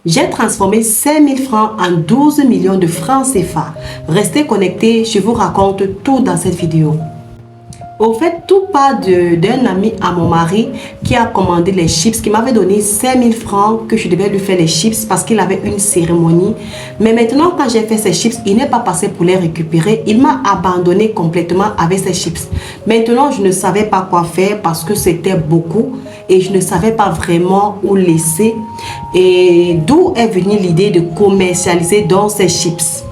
J'ai transformé 5 000 francs en 12 millions de francs CFA. Restez connectés, je vous raconte tout dans cette vidéo. Au fait, tout part d'un ami à mon mari qui a commandé les chips, qui m'avait donné 5 000 francs que je devais lui faire les chips parce qu'il avait une cérémonie. Mais maintenant, quand j'ai fait ces chips, il n'est pas passé pour les récupérer. Il m'a abandonné complètement avec ces chips. Maintenant, je ne savais pas quoi faire parce que c'était beaucoup et je ne savais pas vraiment où laisser. Et d'où est venue l'idée de commercialiser donc ces chips.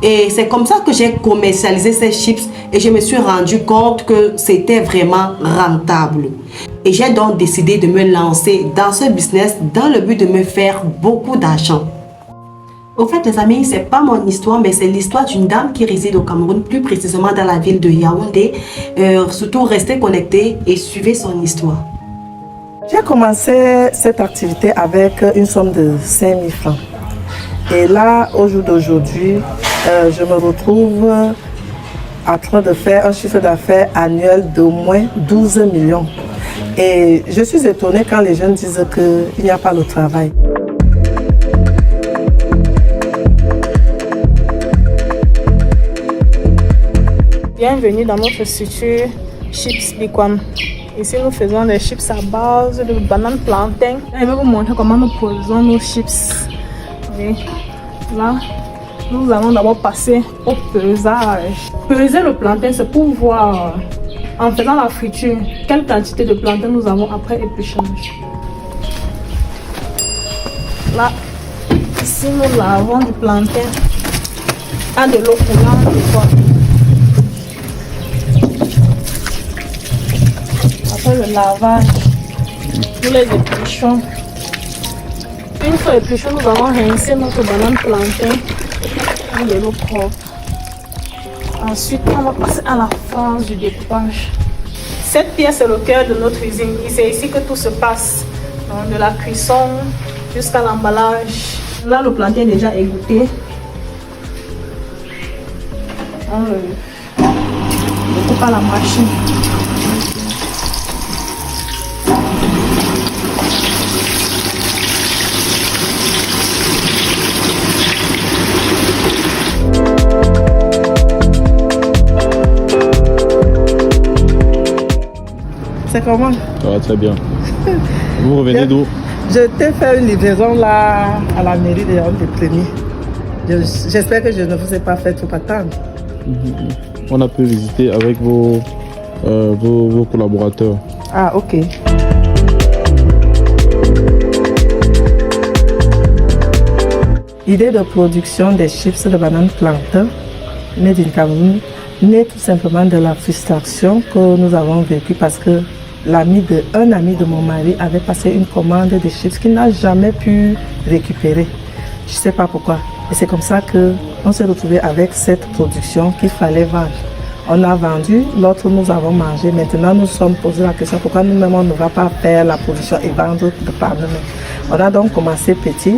Et c'est comme ça que j'ai commercialisé ces chips et je me suis rendu compte que c'était vraiment rentable. Et j'ai donc décidé de me lancer dans ce business dans le but de me faire beaucoup d'argent. Au fait, les amis, c'est pas mon histoire, mais c'est l'histoire d'une dame qui réside au Cameroun, plus précisément dans la ville de Yaoundé. Surtout, restez connectés et suivez son histoire. J'ai commencé cette activité avec une somme de 5 000 francs. Et là, au jour d'aujourd'hui, je me retrouve en train de faire un chiffre d'affaires annuel d'au moins 12 millions. Et je suis étonnée quand les jeunes disent qu'il n'y a pas de travail. Bienvenue dans notre structure Chips Liquam. Ici, nous faisons des chips à base de bananes plantain. Je vais vous montrer comment nous produisons nos chips. Et là, nous allons d'abord passer au pesage. Peser le plantain, c'est pour voir, en faisant la friture, quelle quantité de plantain nous avons après épluchage. Là, ici, nous lavons du plantain à de l'eau coulante de fois. Après le lavage, nous les épluchons. Une fois épluchés, nous allons rincer notre banane plantain avec de l'eau propre. Ensuite, on va passer à la phase du découpage. Cette pièce est le cœur de notre usine. C'est ici que tout se passe. Donc, de la cuisson jusqu'à l'emballage. Là, le plantain est déjà égoutté. On le découpe à la machine. C'est comment? Ça va très bien. Vous revenez d'où? Je t'ai fait une livraison là à la mairie de Yaoundé. J'espère que je ne vous ai pas fait trop attendre. On a pu visiter avec vos collaborateurs. Ah, ok. L'idée de production des chips de bananes plantain, made in Cameroun, naît tout simplement de la frustration que nous avons vécue parce que un ami de mon mari avait passé une commande de chips qu'il n'a jamais pu récupérer. Je ne sais pas pourquoi. Et c'est comme ça qu'on s'est retrouvé avec cette production qu'il fallait vendre. On a vendu, l'autre nous avons mangé. Maintenant, nous sommes posé la question pourquoi nous-mêmes on ne va pas faire la production et vendre par nous-mêmes. On a donc commencé petit,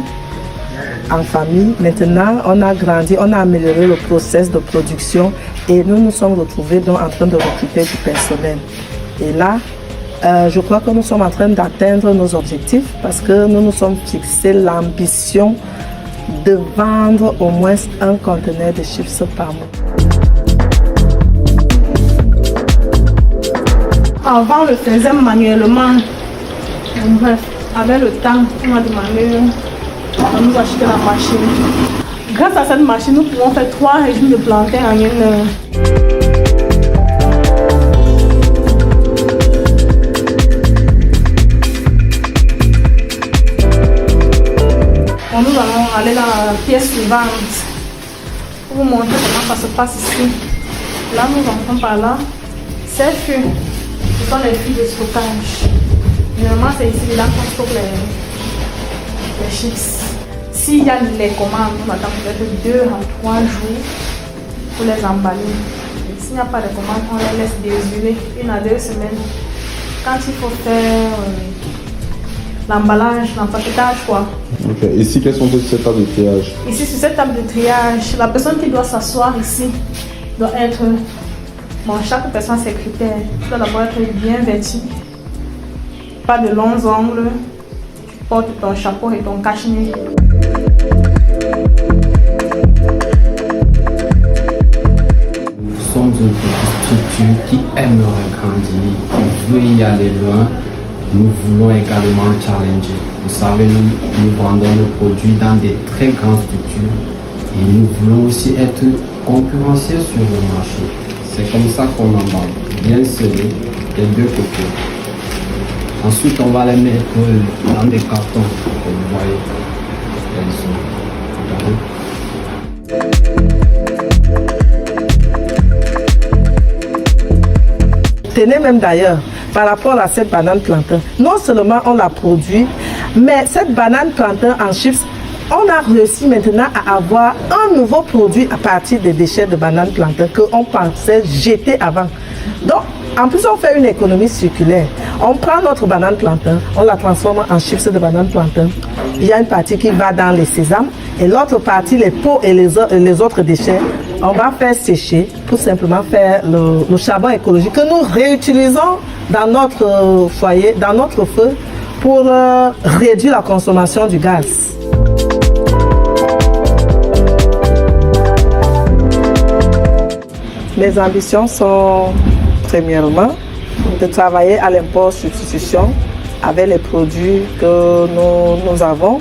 en famille. Maintenant, on a grandi, on a amélioré le process de production et nous nous sommes retrouvés donc en train de recruter du personnel. Et là, je crois que nous sommes en train d'atteindre nos objectifs parce que nous nous sommes fixés l'ambition de vendre au moins un conteneur de chips par mois. Avant, on le faisait manuellement. Bref, avec le temps, on a demandé à nous acheter la machine. Grâce à cette machine, nous pouvons faire 3 régimes de plantain en une heure. Nous allons aller dans la pièce suivante pour vous montrer comment ça se passe ici. Là, nous entrons par là. Ces fûts, ce sont les fûts de stockage. Normalement, c'est ici là qu'on stocke les chips. S'il y a les commandes, on attend peut-être 2 à 3 jours pour les emballer. S'il n'y a pas de commandes, on les laisse désurer 1 à 2 semaines. Quand il faut faire l'emballage, l'empaquetage, quoi. Ok. Ici, quelles sont ces tables de triage? Ici, sur cette table de triage, la personne qui doit s'asseoir ici doit être... Bon, chaque personne a ses critères. Il doit d'abord être bien vêtu, pas de longs ongles, portes ton chapeau et ton cache-nez. Nous sommes une petite structure qui aimerait grandir, qui veut y aller loin. Nous voulons également challenger. Vous savez, nous vendons nos produits dans des très grandes structures et nous voulons aussi être concurrentiels sur le marché. C'est comme ça qu'on en vend, bien scellé des deux côtés. Ensuite, on va les mettre dans des cartons, comme vous voyez. Tenez même d'ailleurs, par rapport à cette banane plantain, non seulement on l'a produit, mais cette banane plantain en chips, on a réussi maintenant à avoir un nouveau produit à partir des déchets de banane plantain qu'on pensait jeter avant. Donc, en plus, on fait une économie circulaire. On prend notre banane plantain, on la transforme en chips de banane plantain. Il y a une partie qui va dans les sésames et l'autre partie, les peaux et les autres déchets, on va faire sécher pour simplement faire le charbon écologique que nous réutilisons dans notre foyer, dans notre feu pour réduire la consommation du gaz. Mes ambitions sont, premièrement, de travailler à l'import-substitution avec les produits que nous avons.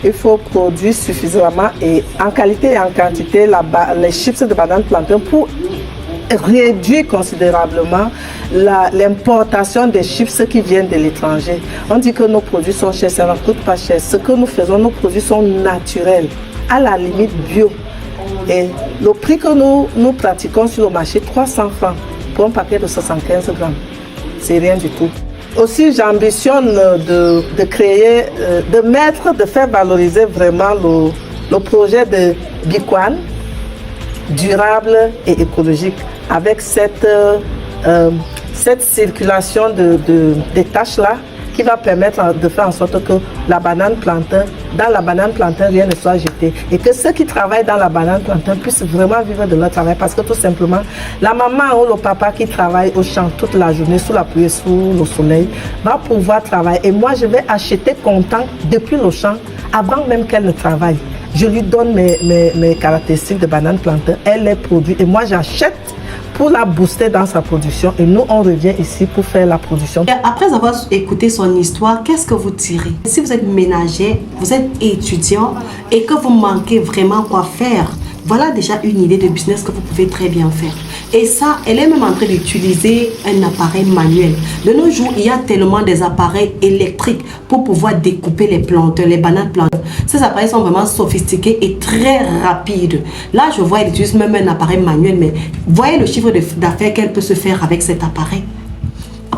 Il faut produire suffisamment et en qualité et en quantité les chips de banane plantain pour réduire considérablement l'importation des chips qui viennent de l'étranger. On dit que nos produits sont chers, ça ne coûte pas cher. Ce que nous faisons, nos produits sont naturels, à la limite bio. Et le prix que nous pratiquons sur le marché, 300 francs pour un paquet de 75 grammes. C'est rien du tout. Aussi, j'ambitionne de créer, de faire valoriser vraiment le projet de Bikwan, durable et écologique, avec cette circulation des tâches-là, qui va permettre de faire en sorte que dans la banane plantain, rien ne soit jeté. Et que ceux qui travaillent dans la banane plantain puissent vraiment vivre de leur travail. Parce que tout simplement, la maman ou le papa qui travaille au champ toute la journée, sous la pluie, sous le soleil, va pouvoir travailler. Et moi, je vais acheter content depuis le champ, avant même qu'elle ne travaille. Je lui donne mes caractéristiques de banane plantain, elle les produit. Et moi, j'achète pour la booster dans sa production et nous on revient ici pour faire la production. Et après avoir écouté son histoire, qu'est-ce que vous tirez? Si vous êtes ménager, vous êtes étudiant et que vous manquez vraiment quoi faire, voilà déjà une idée de business que vous pouvez très bien faire. Et ça, elle est même en train d'utiliser un appareil manuel. De nos jours, il y a tellement des appareils électriques pour pouvoir découper les plantes, les bananes plantes. Ces appareils sont vraiment sophistiqués et très rapides. Là, je vois, elle utilise même un appareil manuel, mais voyez le chiffre d'affaires qu'elle peut se faire avec cet appareil.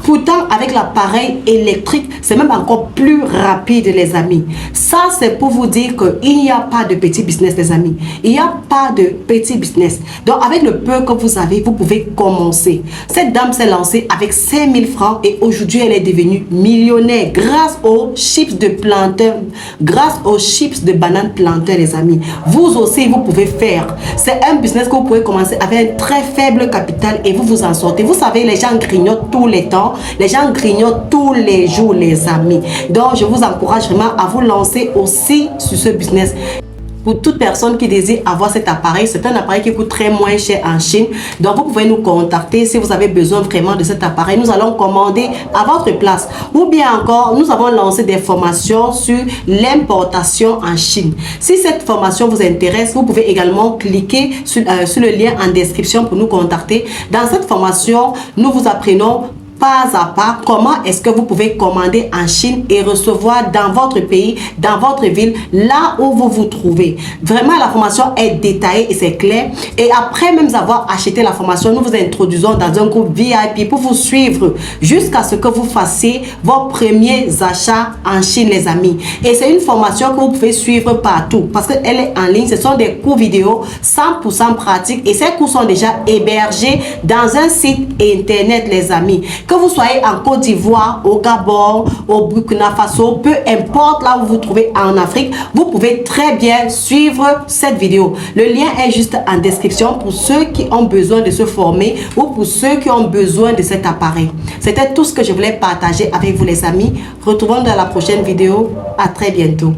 Pourtant, avec l'appareil électrique, c'est même encore plus rapide, les amis. Ça, c'est pour vous dire qu'il n'y a pas de petit business, les amis. Il n'y a pas de petit business. Donc, avec le peu que vous avez, vous pouvez commencer. Cette dame s'est lancée avec 5 000 francs et aujourd'hui, elle est devenue millionnaire grâce aux chips de plantain, grâce aux chips de banane plantain, les amis. Vous aussi, vous pouvez faire. C'est un business que vous pouvez commencer avec un très faible capital et vous vous en sortez. Vous savez, les gens grignotent tous les temps. Les gens grignotent tous les jours, les amis. Donc, je vous encourage vraiment à vous lancer aussi sur ce business. Pour toute personne qui désire avoir cet appareil, c'est un appareil qui coûte très moins cher en Chine. Donc, vous pouvez nous contacter si vous avez besoin vraiment de cet appareil. Nous allons commander à votre place. Ou bien encore, nous avons lancé des formations sur l'importation en Chine. Si cette formation vous intéresse, vous pouvez également cliquer sur le lien en description pour nous contacter. Dans cette formation, nous vous apprenons pas à pas comment est-ce que vous pouvez commander en Chine et recevoir dans votre pays, dans votre ville, là où vous vous trouvez. Vraiment, la formation est détaillée et c'est clair. Et après même avoir acheté la formation, nous vous introduisons dans un groupe VIP pour vous suivre jusqu'à ce que vous fassiez vos premiers achats en Chine, les amis. Et c'est une formation que vous pouvez suivre partout parce qu'elle est en ligne. Ce sont des cours vidéo 100% pratiques et ces cours sont déjà hébergés dans un site internet, les amis. Que vous soyez en Côte d'Ivoire, au Gabon, au Burkina Faso, peu importe là où vous vous trouvez en Afrique, vous pouvez très bien suivre cette vidéo. Le lien est juste en description pour ceux qui ont besoin de se former ou pour ceux qui ont besoin de cet appareil. C'était tout ce que je voulais partager avec vous les amis. Retrouvons dans la prochaine vidéo. À très bientôt.